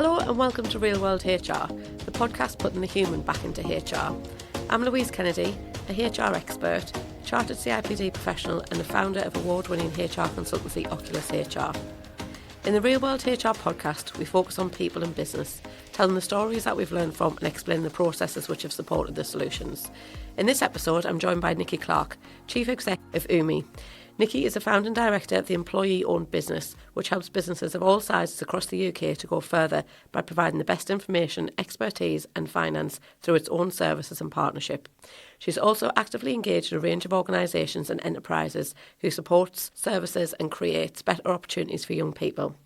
Hello and welcome to Real World HR, the podcast putting the human back into HR. I'm Louise Kennedy, a HR expert, chartered CIPD professional and the founder of award-winning HR consultancy Oculus HR. In the Real World HR podcast, we focus on people and business, telling the stories that we've learned from and explaining the processes which have supported the solutions. In this episode, I'm joined by Nicki Clark, Chief Exec of UMi. Nicki is a founding director of the employee-owned business, which helps businesses of all sizes across the UK to go further by providing the best information, expertise and finance through its own services and partnership. She's also actively engaged in a range of organisations and enterprises who supports services and creates better opportunities for young people.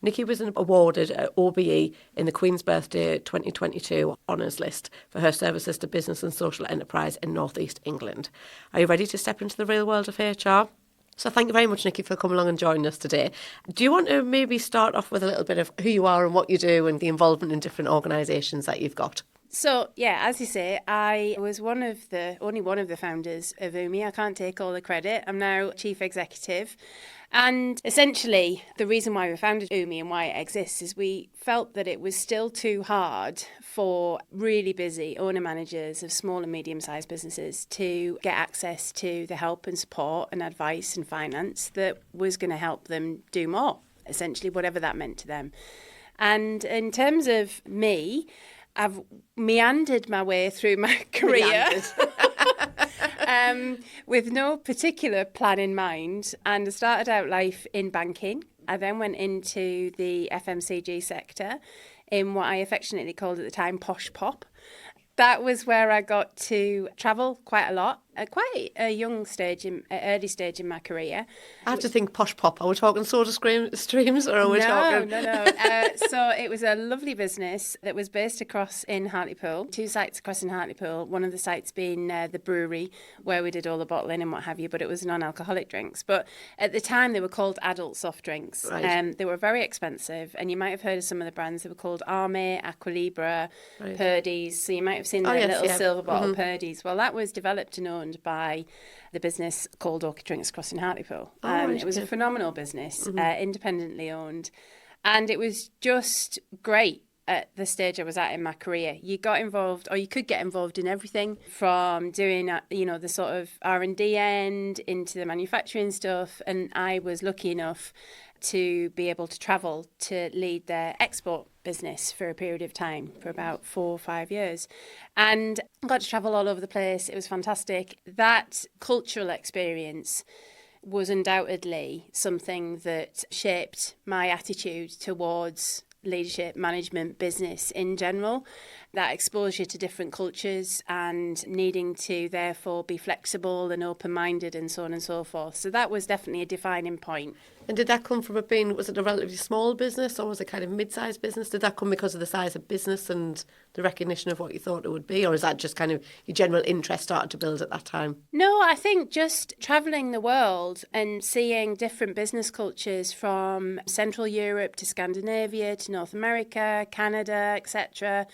Nicki was awarded an OBE in the Queen's Birthday 2022 honours list for her services to business and social enterprise in North East England. Are you ready to step into the real world of HR? So thank you very much, Nicki, for coming along and joining us today. Do you want to maybe start off with a little bit of who you are and what you do and the involvement in different organisations that you've got? So, yeah, as you say, I was only one of the founders of UMi. I can't take all the credit. I'm now Chief Executive. And essentially, the reason why we founded UMi and why it exists is we felt that it was still too hard for really busy owner-managers of small and medium-sized businesses to get access to the help and support and advice and finance that was going to help them do more, essentially, whatever that meant to them. And in terms of me, I've meandered my way through my career with no particular plan in mind. And I started out life in banking. I then went into the FMCG sector in what I affectionately called at the time Posh Pop. That was where I got to travel quite a lot at quite a early stage in my career. I have to think Posh Pop. Are we talking Soda Streams or are we talking... No. So it was a lovely business that was based across in Hartlepool, 2 sites across in Hartlepool, one of the sites being the brewery where we did all the bottling and what have you, but it was non-alcoholic drinks. But at the time they were called adult soft drinks. Right. They were very expensive and you might have heard of some of the brands. They were called Army, Aqualibra, Purdy's. So you might have seen the silver bottle Purdy's. Well, that was developed and owned by the business called Orchid Drinks across in Hartlepool. It was a phenomenal business, independently owned. And it was just great at the stage I was at in my career. You got involved, or you could get involved in everything from doing, the sort of R&D end into the manufacturing stuff. And I was lucky enough to be able to travel to lead their export business for a period of time, for about 4 or 5 years. And I got to travel all over the place. It was fantastic. That cultural experience was undoubtedly something that shaped my attitude towards leadership, management, business in general. That exposure to different cultures and needing to therefore be flexible and open-minded and so on and so forth. So that was definitely a defining point. And did that come from was it a relatively small business or was it kind of mid-sized business? Did that come because of the size of business and the recognition of what you thought it would be? Or is that just kind of your general interest started to build at that time? No, I think just travelling the world and seeing different business cultures from Central Europe to Scandinavia to North America, Canada, etc.,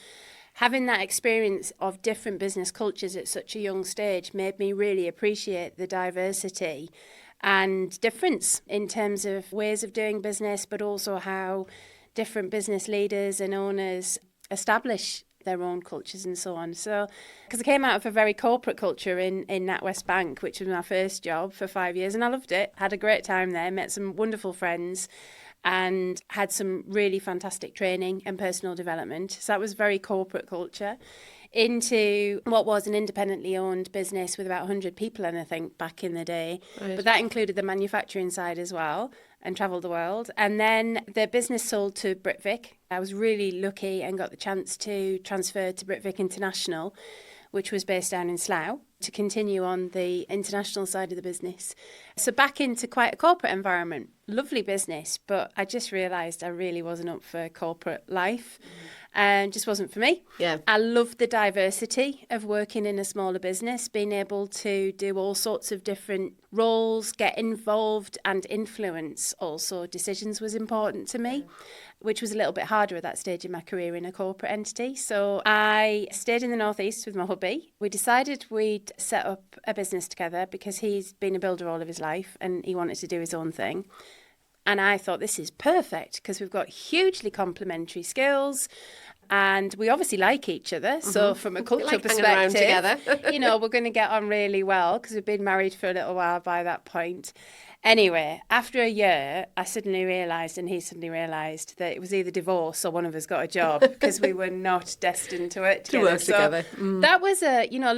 having that experience of different business cultures at such a young stage made me really appreciate the diversity and difference in terms of ways of doing business, but also how different business leaders and owners establish their own cultures and so on. So, because I came out of a very corporate culture in NatWest Bank, which was my first job for 5 years, and I loved it. Had a great time there, met some wonderful friends, and had some really fantastic training and personal development. So that was very corporate culture. Into what was an independently owned business with about 100 people in, I think, back in the day. Right. But that included the manufacturing side as well, and travelled the world. And then the business sold to Britvic. I was really lucky and got the chance to transfer to Britvic International, which was based down in Slough, to continue on the international side of the business. So back into quite a corporate environment. Lovely business, but I just realised I really wasn't up for corporate life. And just wasn't for me. Yeah. I loved the diversity of working in a smaller business, being able to do all sorts of different roles, get involved and influence also decisions was important to me, which was a little bit harder at that stage in my career in a corporate entity. So I stayed in the North East with my hubby. We decided we'd set up a business together because he's been a builder all of his life and he wanted to do his own thing. And I thought, this is perfect because we've got hugely complementary skills. And we obviously like each other. So from a cultural perspective, we're going to get on really well because we've been married for a little while by that point. Anyway, after a year, I suddenly realised, and he suddenly realised, that it was either divorce or one of us got a job because we were not destined to work together. To work together. That was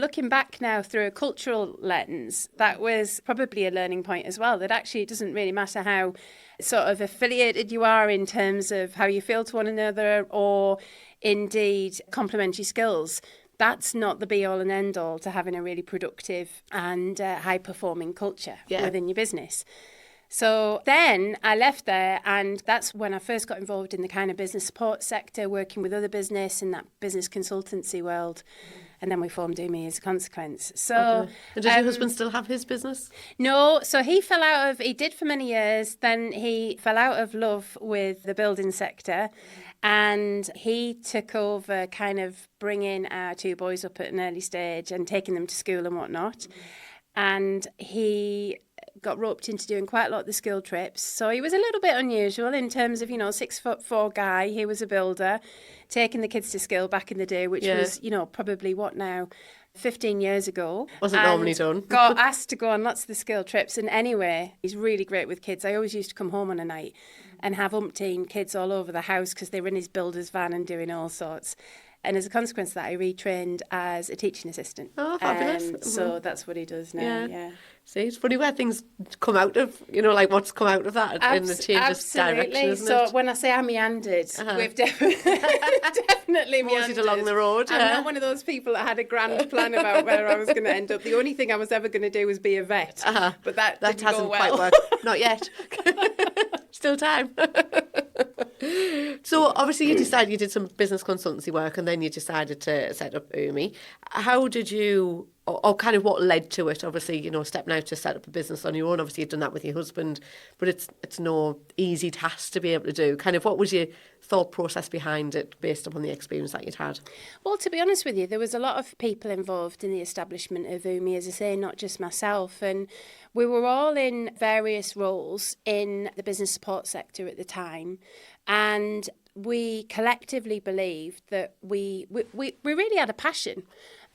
looking back now through a cultural lens, that was probably a learning point as well, that actually it doesn't really matter how sort of affiliated you are in terms of how you feel to one another or indeed complementary skills. That's not the be-all and end-all to having a really productive and high-performing culture within your business. So then I left there, and that's when I first got involved in the kind of business support sector, working with other business in that business consultancy world. And then we formed UMi as a consequence. So, And does your husband still have his business? No, so he did for many years, then he fell out of love with the building sector. And he took over kind of bringing our two boys up at an early stage and taking them to school and whatnot. And he got roped into doing quite a lot of the school trips. So he was a little bit unusual in terms of, 6'4" guy. He was a builder, taking the kids to school back in the day, which was, probably 15 years ago. Wasn't normally done. Got asked to go on lots of the school trips. And anyway, he's really great with kids. I always used to come home on a night and have umpteen kids all over the house because they were in his builder's van and doing all sorts. And as a consequence of that, I retrained as a teaching assistant. Oh, fabulous. So that's what he does now, yeah. See, it's funny where things come out of, like what's come out of that in the change of direction, isn't so it? When I say I meandered, we've definitely meandered along the road. I'm not one of those people that had a grand plan about where I was going to end up. The only thing I was ever going to do was be a vet. But that didn't hasn't go well. quite worked. Not yet. Still time. So obviously you did some business consultancy work and then you decided to set up UMi. How did you, or kind of what led to it? Obviously, stepping out to set up a business on your own. Obviously you've done that with your husband, but it's no easy task to be able to do. Kind of what was your thought process behind it based upon the experience that you'd had? Well, to be honest with you, there was a lot of people involved in the establishment of UMi, as I say, not just myself. And we were all in various roles in the business support sector at the time. And we collectively believed that we really had a passion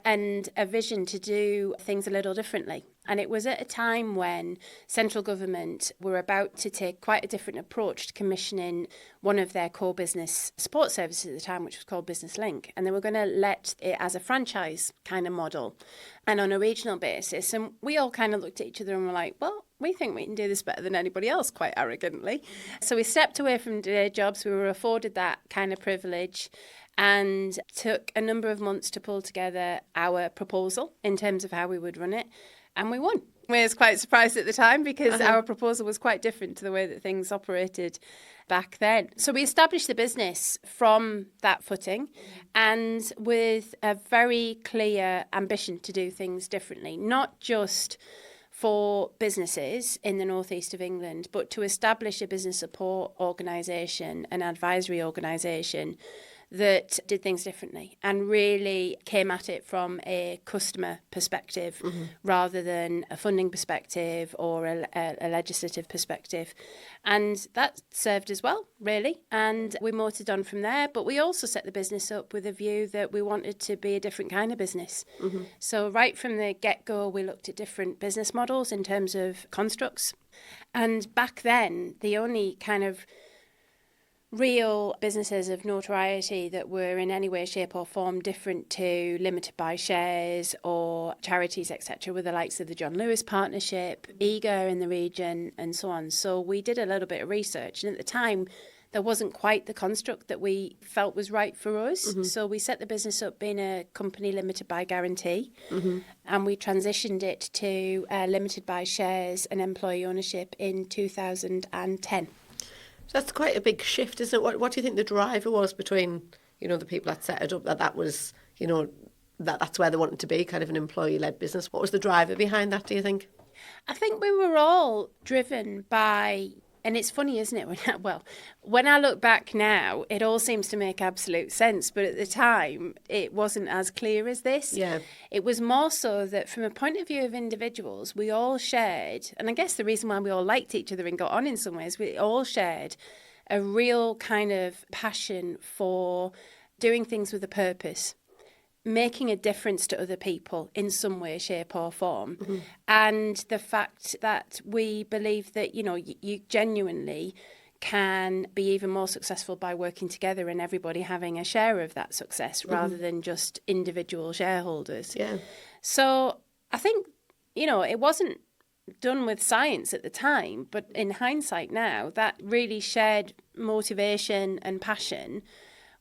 and a vision to do things a little differently. And it was at a time when central government were about to take quite a different approach to commissioning one of their core business support services at the time, which was called Business Link. And they were going to let it as a franchise kind of model and on a regional basis. And we all kind of looked at each other and were like, well, we think we can do this better than anybody else, quite arrogantly. So we stepped away from day jobs. We were afforded that kind of privilege and took a number of months to pull together our proposal in terms of how we would run it. And we won. We was quite surprised at the time because our proposal was quite different to the way that things operated back then. So we established the business from that footing and with a very clear ambition to do things differently, not just for businesses in the northeast of England, but to establish a business support organisation, an advisory organisation that did things differently and really came at it from a customer perspective rather than a funding perspective or a legislative perspective. And that served us well, really. And we motored on from there. But we also set the business up with a view that we wanted to be a different kind of business. So right from the get-go, we looked at different business models in terms of constructs. And back then, the only kind of real businesses of notoriety that were in any way, shape or form different to limited by shares or charities, etc., were the likes of the John Lewis Partnership, EGA in the region and so on. So we did a little bit of research and at the time there wasn't quite the construct that we felt was right for us. So we set the business up being a company limited by guarantee and we transitioned it to limited by shares and employee ownership in 2010. So that's quite a big shift, isn't it? What do you think the driver was between, the people that set it up, that was, that's where they wanted to be, kind of an employee-led business? What was the driver behind that, do you think? I think we were all driven by And it's funny, isn't it? When I look back now, it all seems to make absolute sense. But at the time, it wasn't as clear as this. Yeah. It was more so that from a point of view of individuals, we all shared, and I guess the reason why we all liked each other and got on in some ways, we all shared a real kind of passion for doing things with a purpose, making a difference to other people in some way, shape or form. Mm-hmm. And the fact that we believe that, you genuinely can be even more successful by working together and everybody having a share of that success rather than just individual shareholders. Yeah. So I think, it wasn't done with science at the time, but in hindsight now, that really shared motivation and passion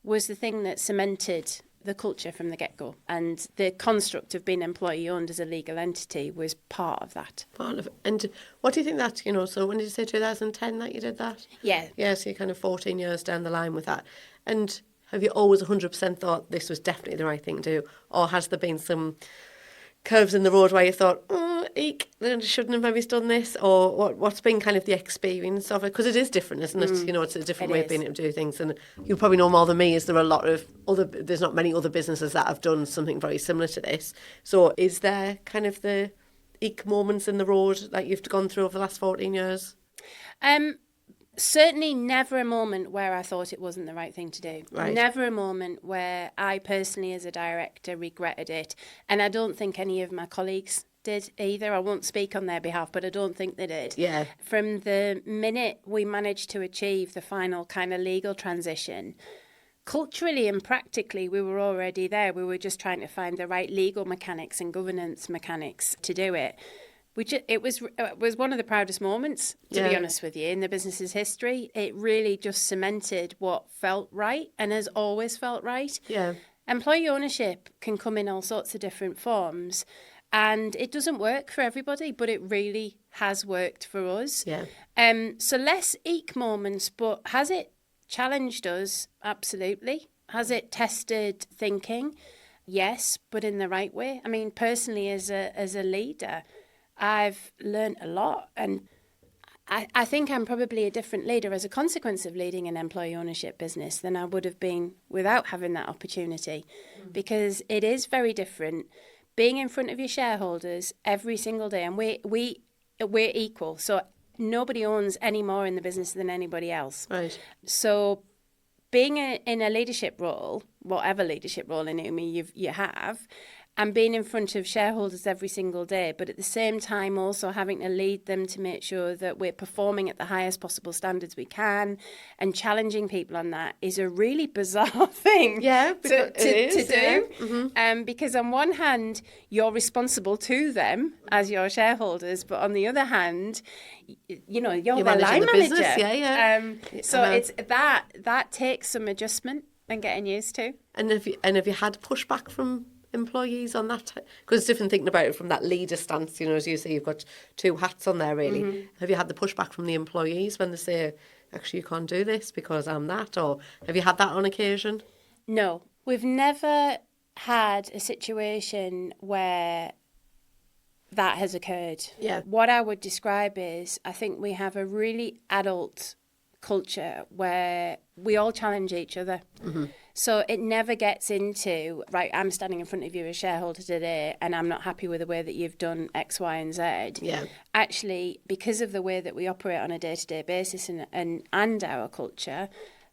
was the thing that cemented the culture from the get-go, and the construct of being employee-owned as a legal entity was part of that. Part of it. And what do you think that, so when did you say 2010 that you did that? Yeah. Yeah, so you're kind of 14 years down the line with that. And have you always 100% thought this was definitely the right thing to do? Or has there been some curves in the road where you thought, eek, they shouldn't have maybe done this? Or what's been kind of the experience of it? Because it is different, isn't it? It's a different way of being able to do things. And you probably know more than me, is there are a lot of there's not many other businesses that have done something very similar to this. So is there kind of the eek moments in the road that you've gone through over the last 14 years? Certainly never a moment where I thought it wasn't the right thing to do. Right. Never a moment where I personally as a director regretted it. And I don't think any of my colleagues did either. I won't speak on their behalf, but I don't think they did. Yeah. From the minute we managed to achieve the final kind of legal transition, culturally and practically we were already there. We were just trying to find the right legal mechanics and governance mechanics to do it. It was one of the proudest moments, to be honest with you, in the business's history. It really just cemented what felt right and has always felt right. Yeah. Employee ownership can come in all sorts of different forms, and it doesn't work for everybody, but it really has worked for us. Yeah. So less eek moments, but has it challenged us? Absolutely. Has it tested thinking? Yes, but in the right way. I mean, personally, as a leader, I've learned a lot, and I think I'm probably a different leader as a consequence of leading an employee ownership business than I would have been without having that opportunity, because it is very different being in front of your shareholders every single day, and we're equal, so nobody owns any more in the business than anybody else. Right. So being in a leadership role, whatever leadership role in UMi you have, and being in front of shareholders every single day, but at the same time also having to lead them to make sure that we're performing at the highest possible standards we can, and challenging people on that is a really bizarre thing to do. Mm-hmm. Because on one hand, you're responsible to them as your shareholders, but on the other hand, you're their line manager. So it's that takes some adjustment and getting used to. And have you had pushback from employees on that? Because it's different thinking about it from that leader stance, as you say, you've got two hats on there, really. Mm-hmm. Have you had the pushback from the employees when they say, actually, you can't do this because I'm that? Or have you had that on occasion? No, we've never had a situation where that has occurred. Yeah. What I would describe is, I think we have a really adult culture where we all challenge each other. Mm-hmm. So it never gets into, right, I'm standing in front of you as shareholder today and I'm not happy with the way that you've done X, Y, and Z. Yeah. Actually, because of the way that we operate on a day-to-day basis and our culture,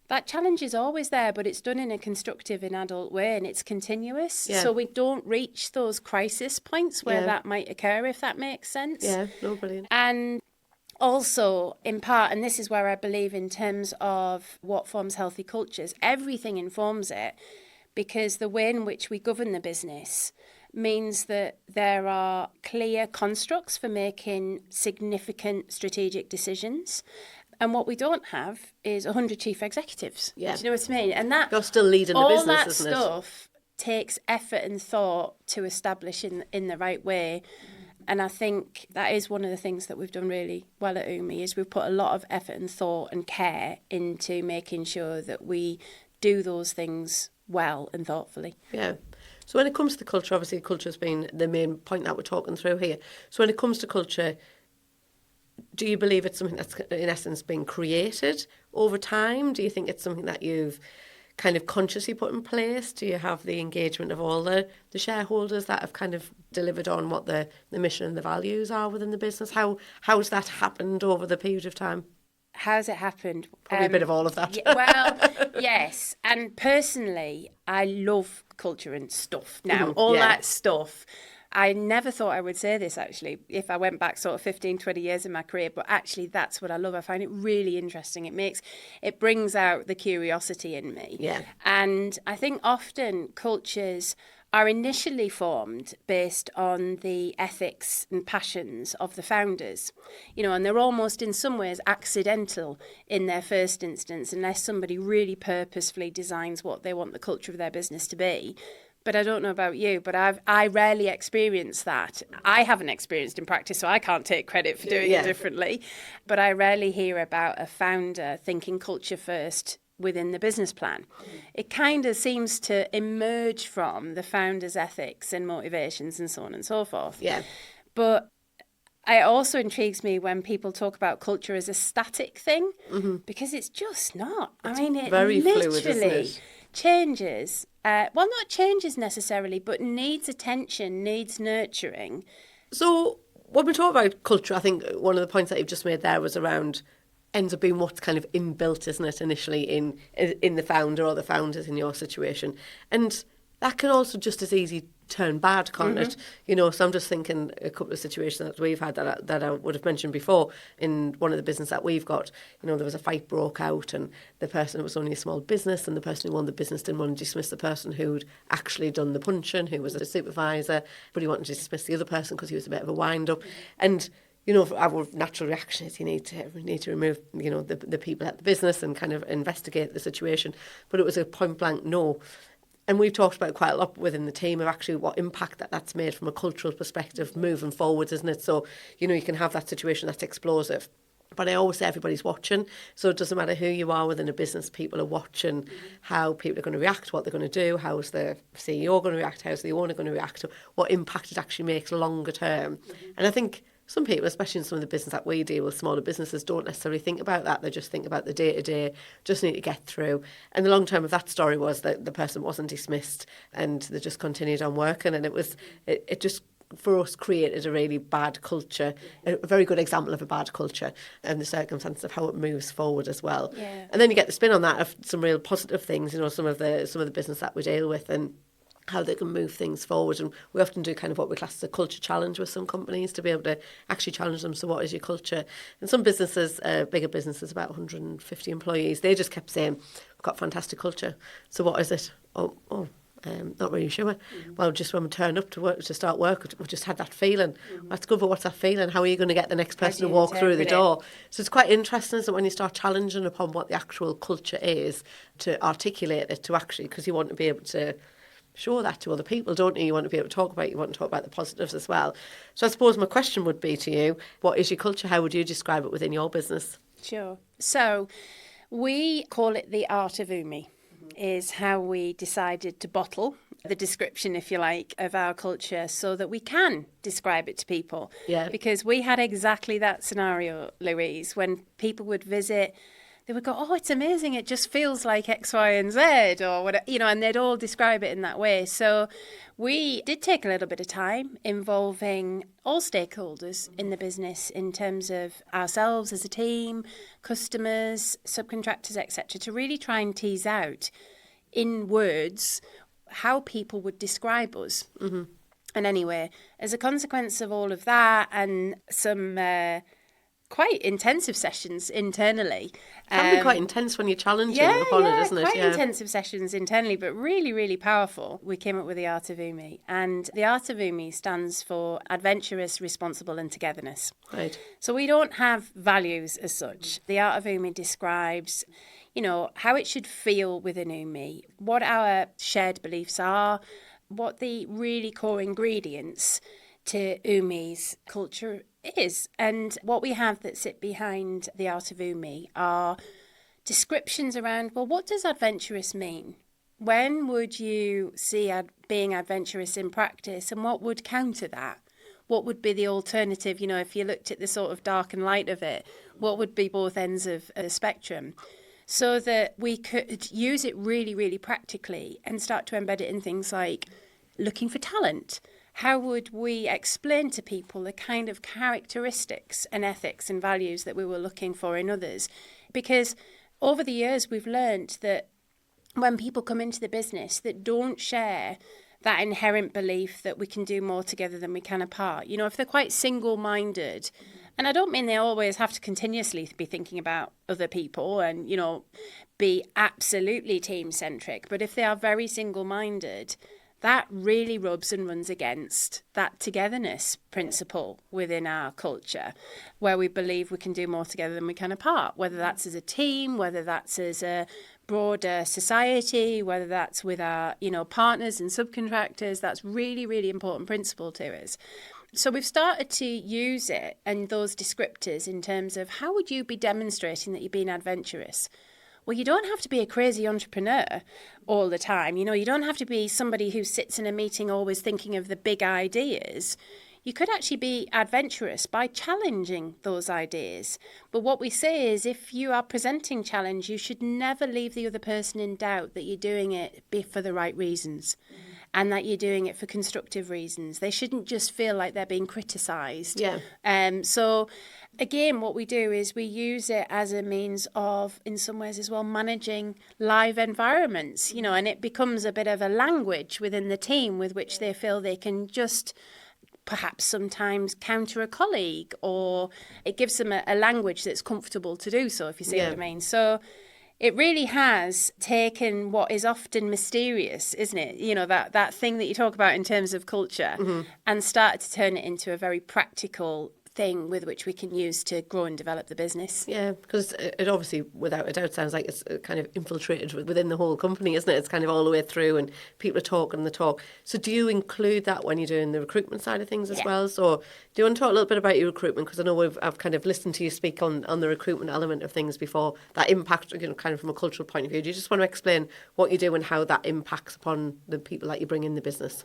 that challenge is always there, but it's done in a constructive and adult way, and it's continuous. Yeah. So we don't reach those crisis points where that might occur, if that makes sense. Yeah, no, brilliant. And also, in part, and this is where I believe in terms of what forms healthy cultures, everything informs it, because the way in which we govern the business means that there are clear constructs for making significant strategic decisions. And what we don't have is 100 chief executives. Yeah. Do you know what I mean? And that you're still leading the business, isn't it? All that stuff takes effort and thought to establish in the right way. And I think that is one of the things that we've done really well at UMi, is we've put a lot of effort and thought and care into making sure that we do those things well and thoughtfully. Yeah. So when it comes to culture, obviously culture has been the main point that we're talking through here. So when it comes to culture, do you believe it's something that's in essence been created over time? Do you think it's something that you've kind of consciously put in place? Do you have the engagement of all the shareholders that have kind of delivered on what the mission and the values are within the business? How's that happened over the period of time? How's it happened? Probably a bit of all of that. Well, yes. And personally, I love culture and stuff now. That stuff. I never thought I would say this, actually, if I went back sort of 15, 20 years in my career. But actually, that's what I love. I find it really interesting. It brings out the curiosity in me. Yeah. And I think often cultures are initially formed based on the ethics and passions of the founders, and they're almost in some ways accidental in their first instance, unless somebody really purposefully designs what they want the culture of their business to be. But I don't know about you, but I rarely experience that. I haven't experienced in practice, so I can't take credit for doing it differently. But I rarely hear about a founder thinking culture first within the business plan. It kind of seems to emerge from the founder's ethics and motivations and so on and so forth. Yeah. But it also intrigues me when people talk about culture as a static thing, because it's just not. It's it very literally fluid, isn't it? Changes. Not changes necessarily, but needs attention, needs nurturing. So when we talk about culture, I think one of the points that you've just made there was around ends up being what's kind of inbuilt, isn't it, initially in the founder or the founders in your situation. And that can also just as easy turn bad, can't it? So I'm just thinking a couple of situations that we've had that I would have mentioned before. In one of the business that we've got, there was a fight broke out, and the person, it was only a small business, and the person who won the business didn't want to dismiss the person who'd actually done the punching, who was a supervisor, but he wanted to dismiss the other person because he was a bit of a wind-up. And our natural reaction is you need to remove, the people at the business and kind of investigate the situation. But it was a point blank no. And we've talked about quite a lot within the team of actually what impact that's made from a cultural perspective moving forwards, isn't it? So, you can have that situation that's explosive. But I always say everybody's watching. So it doesn't matter who you are within a business, people are watching how people are going to react, what they're going to do, how's the CEO going to react, how's the owner going to react, what impact it actually makes longer term. And I think some people, especially in some of the business that we deal with, smaller businesses, don't necessarily think about that. They just think about the day-to-day, just need to get through. And the long term of that story was that the person wasn't dismissed and they just continued on working. And it just, for us, created a really bad culture, a very good example of a bad culture and the circumstances of how it moves forward as well. Yeah. And then you get the spin on that of some real positive things, some of the business that we deal with and how they can move things forward. And we often do kind of what we class as a culture challenge with some companies to be able to actually challenge them. So what is your culture? And some businesses, bigger businesses, about 150 employees, they just kept saying, we've got fantastic culture. So what is it? Not really sure. Well, just when we turn up to start work, we just had that feeling. That's good, but what's that feeling? How are you going to get the next person to walk through the door? So it's quite interesting, isn't it, when you start challenging upon what the actual culture is, to articulate it to actually, because you want to be able to show that to other people, don't you? You want to be able to talk about it, you want to talk about the positives as well. So I suppose my question would be to you, what is your culture? How would you describe it within your business? Sure. So we call it the art of UMi, is how we decided to bottle the description, if you like, of our culture so that we can describe it to people. Yeah. Because we had exactly that scenario, Louise, when people would visit, they would go, oh, it's amazing, it just feels like X, Y, and Z, or whatever, and they'd all describe it in that way. So we did take a little bit of time involving all stakeholders in the business in terms of ourselves as a team, customers, subcontractors, etc., to really try and tease out in words how people would describe us. Mm-hmm. And anyway, as a consequence of all of that and some quite intensive sessions internally. It can be quite intense when you're challenging upon it, isn't it? Quite intensive sessions internally, but really, really powerful. We came up with the Art of UMi. And the Art of UMi stands for Adventurous, Responsible and Togetherness. Right. So we don't have values as such. The Art of UMi describes, how it should feel within UMi, what our shared beliefs are, what the really core ingredients to UMi's culture is. And what we have that sit behind the Art of UMi are descriptions around, well, what does adventurous mean? When would you see being adventurous in practice, and what would counter that? what would be the alternative? You know, if you looked at the sort of dark and light of it, what would be both ends of the spectrum? So that we could use it really, really practically and start to embed it in things like looking for talent. How would we explain to people the kind of characteristics and ethics and values that we were looking for in others? Because over the years, we've learned that when people come into the business that don't share that inherent belief that we can do more together than we can apart, you know, if they're quite single-minded, and I don't mean they always have to continuously be thinking about other people and, you know, be absolutely team-centric, but if they are very single-minded, that really rubs and runs against that togetherness principle within our culture, where we believe we can do more together than we can apart, whether that's as a team, whether that's as a broader society, whether that's with our, you know, partners and subcontractors. That's really, really important principle to us. So we've started to use it and those descriptors in terms of how would you be demonstrating that you're being adventurous? Well, you don't have to be a crazy entrepreneur all the time. You know, you don't have to be somebody who sits in a meeting always thinking of the big ideas. You could actually be adventurous by challenging those ideas. But what we say is if you are presenting challenge, you should never leave the other person in doubt that you're doing it for the right reasons and that you're doing it for constructive reasons. They shouldn't just feel like they're being criticised. Yeah. So again, what we do is we use it as a means of, in some ways as well, managing live environments, you know, and it becomes a bit of a language within the team with which they feel they can just perhaps sometimes counter a colleague, or it gives them a language that's comfortable to do so, if you see what I mean. So it really has taken what is often mysterious, isn't it? You know, that thing that you talk about in terms of culture, and started to turn it into a very practical thing with which we can use to grow and develop the business. Yeah, because it obviously, without a doubt, sounds like it's kind of infiltrated within the whole company, isn't it? It's kind of all the way through and people are talking the talk. So do you include that when you're doing the recruitment side of things as well? So do you want to talk a little bit about your recruitment? Because I know I've kind of listened to you speak on the recruitment element of things before, that impact, you know, kind of from a cultural point of view. Do you just want to explain what you do and how that impacts upon the people that you bring in the business?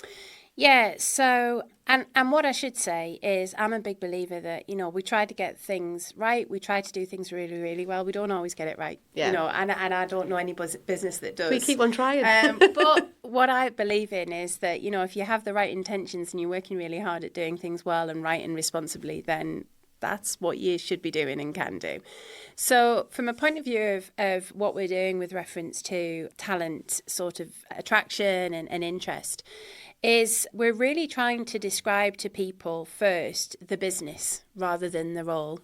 Yeah, so, and what I should say is I'm a big believer that, you know, we try to get things right. We try to do things really, really well. We don't always get it right, you know, and I don't know any business that does. We keep on trying. But what I believe in is that, you know, if you have the right intentions and you're working really hard at doing things well and right and responsibly, then that's what you should be doing and can do. So from a point of view of what we're doing with reference to talent sort of attraction and interest, is we're really trying to describe to people first the business rather than the role.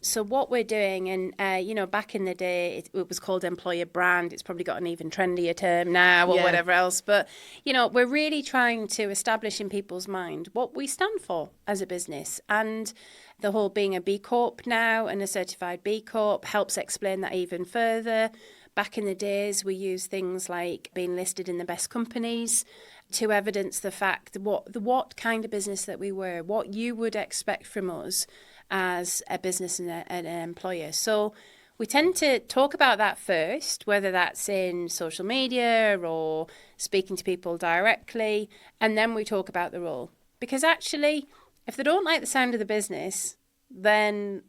So what we're doing, and you know, back in the day, it was called employer brand. It's probably got an even trendier term now or whatever else. But, you know, we're really trying to establish in people's mind what we stand for as a business. And the whole being a BCorp now and a certified BCorp helps explain that even further. Back in the days, we used things like being listed in the best companies to evidence the fact that what kind of business that we were, what you would expect from us as a business and an employer. So we tend to talk about that first, whether that's in social media or speaking to people directly, and then we talk about the role. Because actually, if they don't like the sound of the business, then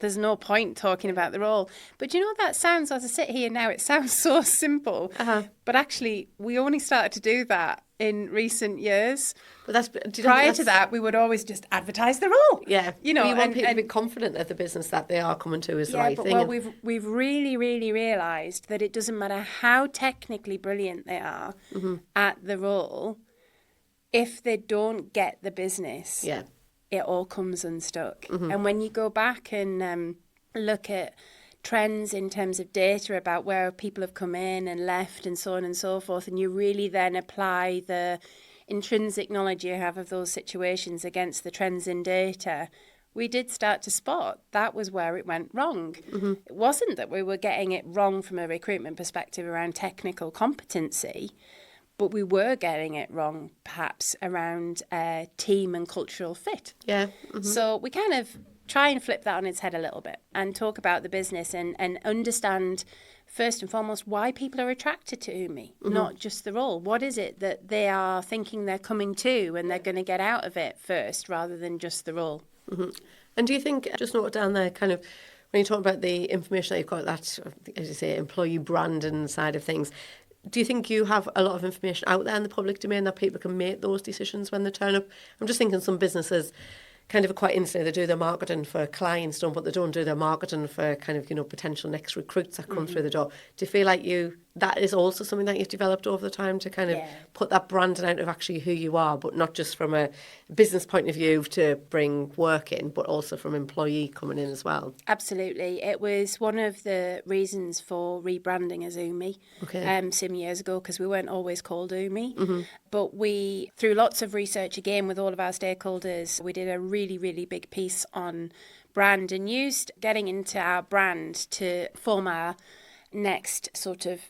there's no point talking about the role. But you know, that sounds, as I sit here now, it sounds so simple. But actually, we only started to do that in recent years. But prior to that, we would always just advertise the role. Yeah, you know, you want people to be confident of the business that they are coming to is the right thing. Well, we've really, really realised that it doesn't matter how technically brilliant they are at the role, if they don't get the business. Yeah. It all comes unstuck. And when you go back and look at trends in terms of data about where people have come in and left and so on and so forth, and you really then apply the intrinsic knowledge you have of those situations against the trends in data, we did start to spot that was where it went wrong. It wasn't that we were getting it wrong from a recruitment perspective around technical competency, but we were getting it wrong, perhaps, around team and cultural fit. Yeah. So we kind of try and flip that on its head a little bit and talk about the business and understand first and foremost, why people are attracted to UMi, not just the role. What is it that they are thinking they're coming to and they're going to get out of it first rather than just the role? And do you think, just note down there, kind of, when you talk about the information that you've got, that, as you say, employee branding side of things, do you think you have a lot of information out there in the public domain that people can make those decisions when they turn up? I'm just thinking some businesses kind of are quite instantly, they do their marketing for clients, but they don't do their marketing for kind of, potential next recruits that come through the door. Do you feel like that is also something that you've developed over the time to kind of put that branding out of actually who you are, but not just from a business point of view to bring work in, but also from employee coming in as well? Absolutely. It was one of the reasons for rebranding as UMi some years ago, because we weren't always called UMi. But we, through lots of research, again, with all of our stakeholders, we did a really, really big piece on brand and used getting into our brand to form our next sort of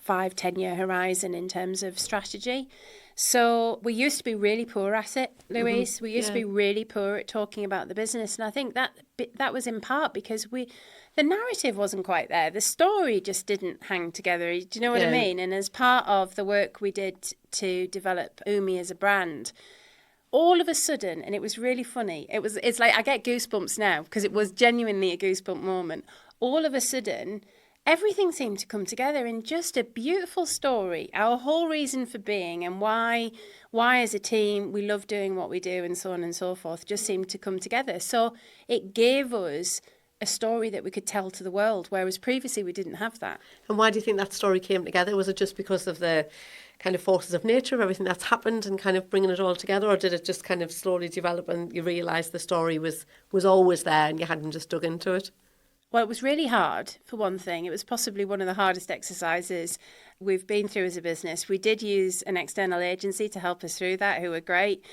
5-10 year horizon in terms of strategy. So we used to be really poor at it, Louise. We used to be really poor at talking about the business. And I think that was in part because the narrative wasn't quite there. The story just didn't hang together. Do you know what I mean? And as part of the work we did to develop UMi as a brand, all of a sudden, and it was really funny, it's like I get goosebumps now because it was genuinely a goosebump moment. All of a sudden, everything seemed to come together in just a beautiful story. Our whole reason for being and why as a team we love doing what we do and so on and so forth just seemed to come together. So it gave us a story that we could tell to the world, whereas previously we didn't have that. And why do you think that story came together? Was it just because of the kind of forces of nature of everything that's happened and kind of bringing it all together, or did it just kind of slowly develop and you realised the story was always there and you hadn't just dug into it? Well, it was really hard, for one thing. It was possibly one of the hardest exercises we've been through as a business. We did use an external agency to help us through that, who were great.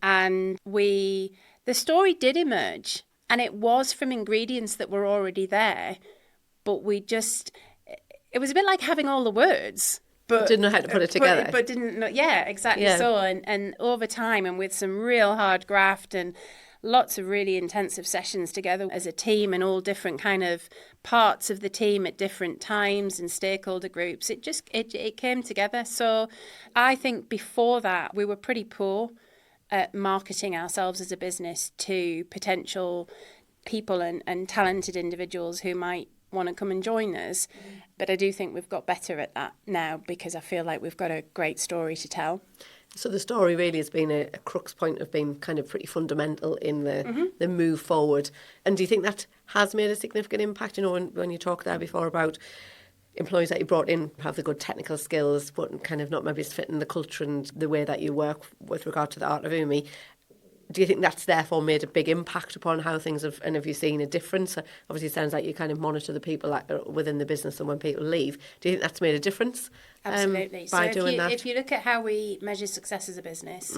And the story did emerge, and it was from ingredients that were already there. But it was a bit like having all the words, but didn't know how to put it together. But didn't know, exactly so. And over time, and with some real hard graft and lots of really intensive sessions together as a team and all different kind of parts of the team at different times and stakeholder groups, it came together. So I think before that, we were pretty poor at marketing ourselves as a business to potential people and talented individuals who might want to come and join us. But I do think we've got better at that now because I feel like we've got a great story to tell. So the story really has been a crux point of being kind of pretty fundamental in the move forward. And do you think that has made a significant impact? When you talked there before about employees that you brought in have the good technical skills, but kind of not maybe fitting the culture and the way that you work with regard to the art of UMi. Do you think that's therefore made a big impact upon how things have, and have you seen a difference? Obviously, it sounds like you kind of monitor the people that are within the business and when people leave. Do you think that's made a difference? Absolutely. By so doing that? If you look at how we measure success as a business,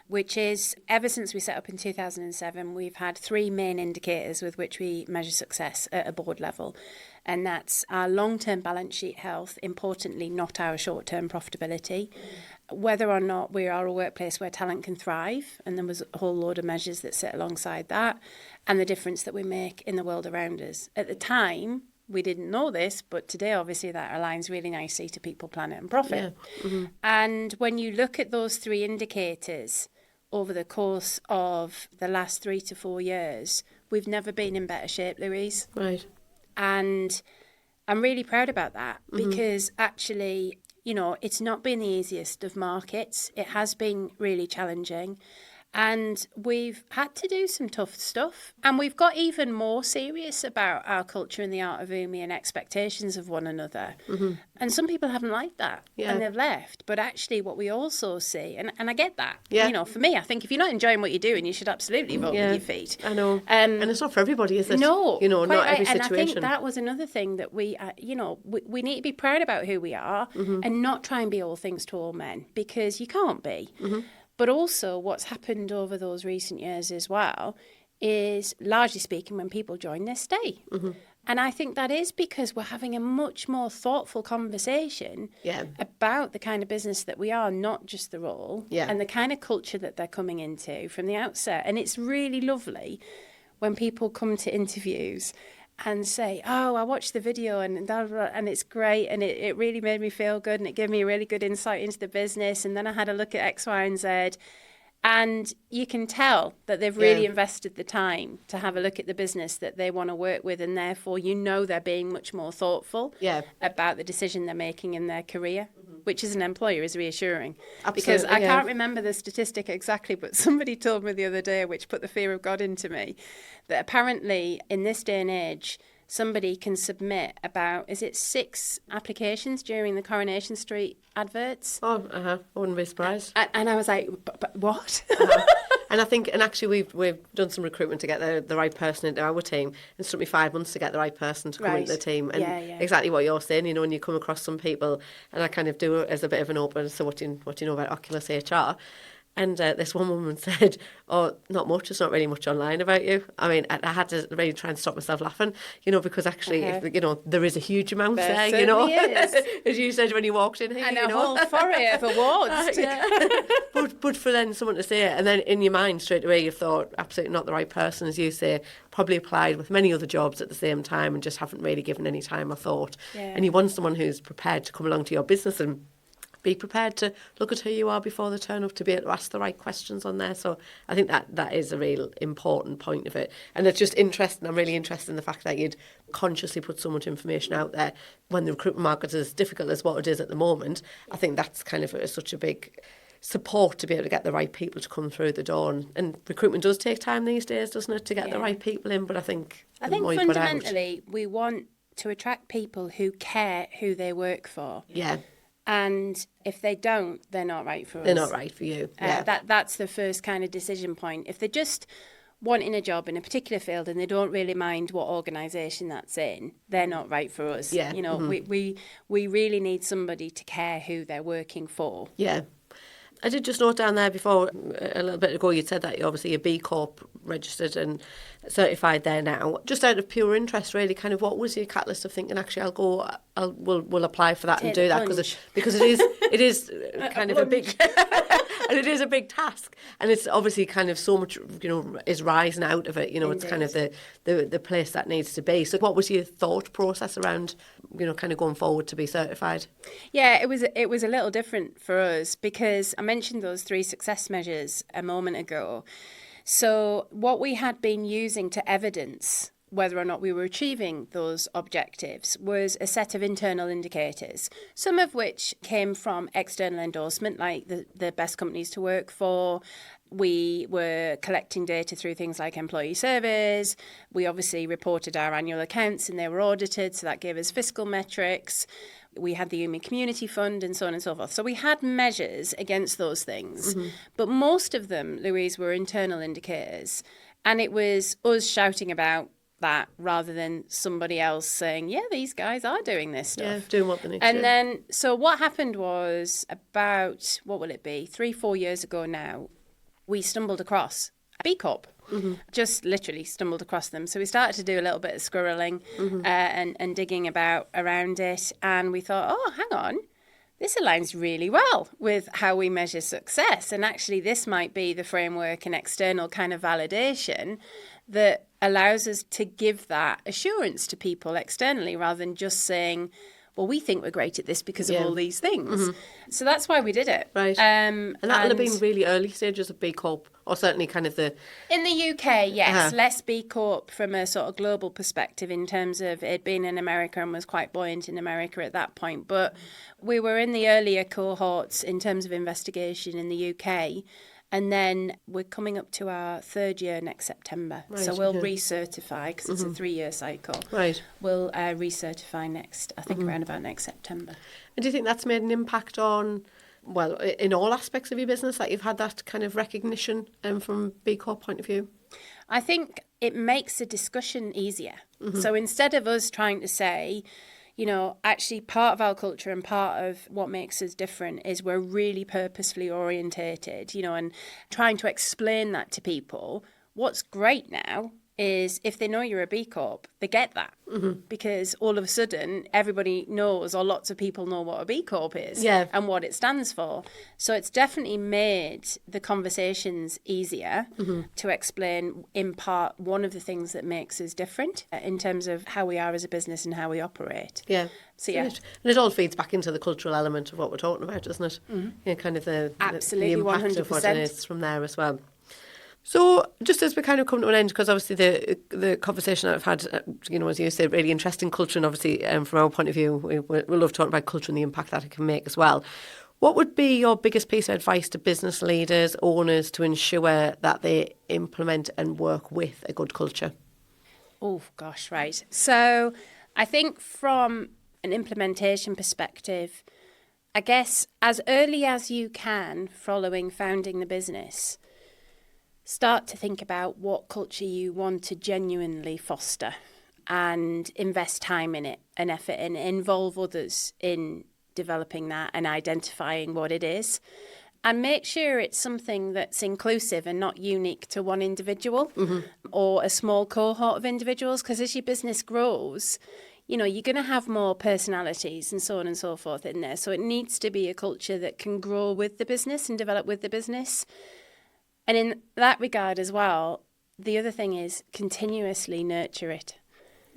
which is ever since we set up in 2007, we've had 3 main indicators with which we measure success at a board level. And that's our long-term balance sheet health, importantly, not our short-term profitability, whether or not we are a workplace where talent can thrive, and there was a whole load of measures that sit alongside that, and the difference that we make in the world around us. At the time, we didn't know this, but today, obviously, that aligns really nicely to people, planet and profit. Yeah. And when you look at those 3 indicators over the course of the last 3 to 4 years, we've never been in better shape, Louise. Right. And I'm really proud about that because actually, it's not been the easiest of markets. It has been really challenging. And we've had to do some tough stuff. And we've got even more serious about our culture and the art of UMi and expectations of one another. And some people haven't liked that and they've left. But actually what we also see, and I get that, for me, I think if you're not enjoying what you're doing, you should absolutely vote with your feet. I know. And it's not for everybody, is it? No. Not every situation. And I think that was another thing that we need to be proud about who we are and not try and be all things to all men, because you can't be. But also what's happened over those recent years as well is, largely speaking, when people join, they stay. And I think that is because we're having a much more thoughtful conversation about the kind of business that we are, not just the role, and the kind of culture that they're coming into from the outset. And it's really lovely when people come to interviews and say, oh, I watched the video and it's great and it really made me feel good and it gave me a really good insight into the business. And then I had a look at X, Y, and Z. And you can tell that they've really invested the time to have a look at the business that they want to work with, and therefore they're being much more thoughtful about the decision they're making in their career, which as an employer is reassuring. Absolutely, because I can't remember the statistic exactly, but somebody told me the other day, which put the fear of God into me, that apparently in this day and age, somebody can submit about, 6 applications during the Coronation Street adverts? Oh, I wouldn't be surprised. And I was like, but what? And I think, and actually we've done some recruitment to get the right person into our team. It took me 5 months to get the right person to come into the team. And exactly what you're saying, when you come across some people, and I kind of do it as a bit of an open, so what do you know about Oculus HR? And this one woman said, oh, not much, there's not really much online about you. I mean, I had to really try and stop myself laughing, because actually, there is a huge amount there, is. As you said when you walked in here. And a whole foray of awards. But for then someone to say it, and then in your mind straight away you've thought, absolutely not the right person, as you say, probably applied with many other jobs at the same time and just haven't really given any time or thought. Yeah. And you want someone who's prepared to come along to your business and be prepared to look at who you are before they turn up, to be able to ask the right questions on there. So I think that is a real important point of it. And it's just interesting. I'm really interested in the fact that you'd consciously put so much information out there when the recruitment market is as difficult as what it is at the moment. I think that's kind of such a big support to be able to get the right people to come through the door. And recruitment does take time these days, doesn't it, to get the right people in? But I think fundamentally we want to attract people who care who they work for. Yeah. And if they don't, they're not right for us. They're not right for you. Yeah. That's the first kind of decision point. If they're just wanting a job in a particular field and they don't really mind what organisation that's in, they're not right for us. Yeah. We really need somebody to care who they're working for. Yeah. I did just note down there before, a little bit ago, you said that obviously you're BCorp registered and certified there now. Just out of pure interest, really, kind of what was your catalyst of thinking, actually, we'll apply for that and do that, because it is kind of a big, and it is a big task, and it's obviously kind of so much, is rising out of it. It's kind of the place that needs to be. So, what was your thought process around, kind of going forward to be certified? Yeah, it was a little different for us because I mentioned those 3 success measures a moment ago. So what we had been using to evidence whether or not we were achieving those objectives was a set of internal indicators, some of which came from external endorsement, like the best companies to work for. We were collecting data through things like employee surveys. We obviously reported our annual accounts and they were audited, so that gave us fiscal metrics. We had the UMi Community Fund and so on and so forth. So we had measures against those things. Mm-hmm. But most of them, Louise, were internal indicators. And it was us shouting about that rather than somebody else saying, yeah, these guys are doing this stuff. Yeah, doing what they need to. And then, so what happened was about, 3-4 years ago now, we stumbled across a BCorp. Mm-hmm. Just literally stumbled across them. So we started to do a little bit of squirreling and digging around it. And we thought, oh, hang on, this aligns really well with how we measure success. And actually, this might be the framework and external kind of validation that allows us to give that assurance to people externally rather than just saying, well, we think we're great at this because of all these things. Mm-hmm. So that's why we did it. Right. And that would have been really early stages of BCorp, or certainly kind of the... In the UK, yes. Less BCorp from a sort of global perspective in terms of it being in America and was quite buoyant in America at that point. But we were in the earlier cohorts in terms of investigation in the UK. And then we're coming up to our 3rd year next September. Right, so we'll recertify, because it's a 3-year cycle. Right. We'll recertify next, I think around about next September. And do you think that's made an impact on, well, in all aspects of your business, that you've had that kind of recognition from BCorp point of view? I think it makes the discussion easier. Mm-hmm. So instead of us trying to say, actually part of our culture and part of what makes us different is we're really purposefully orientated, and trying to explain that to people. What's great now is if they know you're a B Corp, they get that. Because all of a sudden, everybody knows, or lots of people know what a B Corp is and what it stands for. So it's definitely made the conversations easier to explain, in part, one of the things that makes us different in terms of how we are as a business and how we operate. Yeah. So, yeah. And it all feeds back into the cultural element of what we're talking about, doesn't it? Kind of the Absolutely, the impact 100%. of what it is from there as well. So just as we kind of come to an end, because obviously the conversation that I've had, as you said, really interesting culture, and obviously from our point of view, we love talking about culture and the impact that it can make as well. What would be your biggest piece of advice to business leaders, owners, to ensure that they implement and work with a good culture? Oh, gosh, right. So I think from an implementation perspective, I guess as early as you can following founding the business, start to think about what culture you want to genuinely foster and invest time in it and effort and involve others in developing that and identifying what it is. And make sure it's something that's inclusive and not unique to one individual or a small cohort of individuals. Because as your business grows, you're going to have more personalities and so on and so forth in there. So it needs to be a culture that can grow with the business and develop with the business. And in that regard as well, the other thing is continuously nurture it.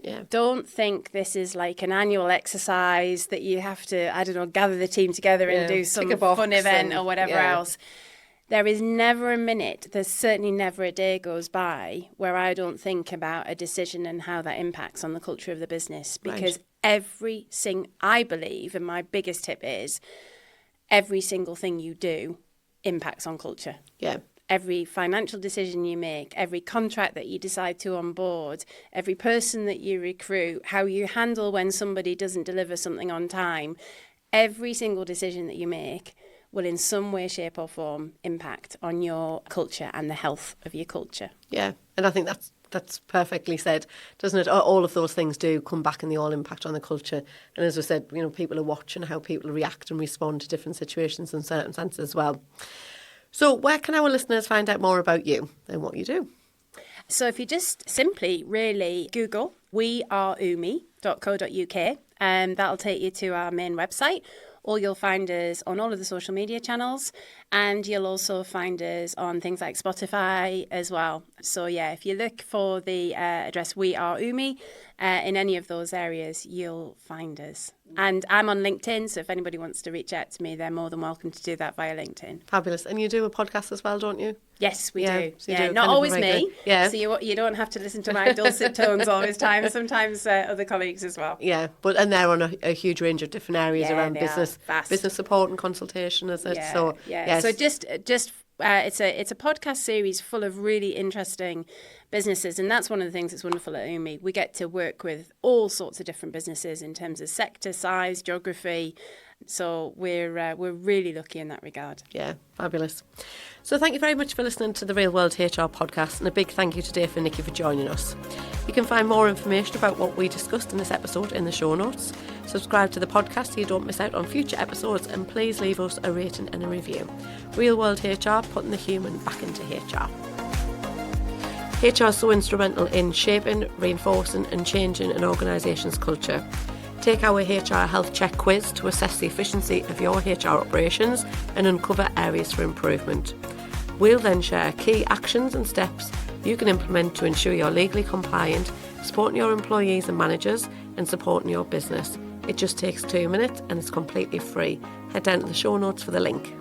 Yeah. Don't think this is like an annual exercise that you have to, gather the team together and do some fun event or whatever else. There is never a minute, there's certainly never a day goes by where I don't think about a decision and how that impacts on the culture of the business. Because I believe, and my biggest tip is, every single thing you do impacts on culture. Yeah. Every financial decision you make, every contract that you decide to onboard, every person that you recruit, how you handle when somebody doesn't deliver something on time, every single decision that you make will in some way, shape or form impact on your culture and the health of your culture. Yeah, and I think that's perfectly said, doesn't it? All of those things do come back and they all impact on the culture. And as I said, people are watching how people react and respond to different situations and circumstances as well. So where can our listeners find out more about you and what you do? So if you just simply really Google weareumi.co.uk, and that'll take you to our main website, or you'll find us on all of the social media channels, and you'll also find us on things like Spotify as well. So yeah, if you look for the address We Are Umi in any of those areas, you'll find us. And I'm on LinkedIn, so if anybody wants to reach out to me, they're more than welcome to do that via LinkedIn. Fabulous. And you do a podcast as well, don't you? Yes, we do. So yeah, do not always me. Yeah. So you don't have to listen to my dulcet tones all this time. Sometimes other colleagues as well. Yeah, and they're on a huge range of different areas around business support and consultation, is it? Yeah, so yes. So just it's a podcast series full of really interesting businesses, and that's one of the things that's wonderful at UMi. We get to work with all sorts of different businesses in terms of sector, size, geography. So we're really lucky in that regard. Yeah, fabulous. So thank you very much for listening to the Real World HR podcast, and a big thank you today for Nicki for joining us. You can find more information about what we discussed in this episode in the show notes. Subscribe to the podcast so you don't miss out on future episodes, and please leave us a rating and a review. Real World HR, putting the human back into HR. HR is so instrumental in shaping, reinforcing and changing an organisation's culture. Take our HR health check quiz to assess the efficiency of your HR operations and uncover areas for improvement. We'll then share key actions and steps you can implement to ensure you're legally compliant, supporting your employees and managers and supporting your business. It just takes 2 minutes and it's completely free. Head down to the show notes for the link.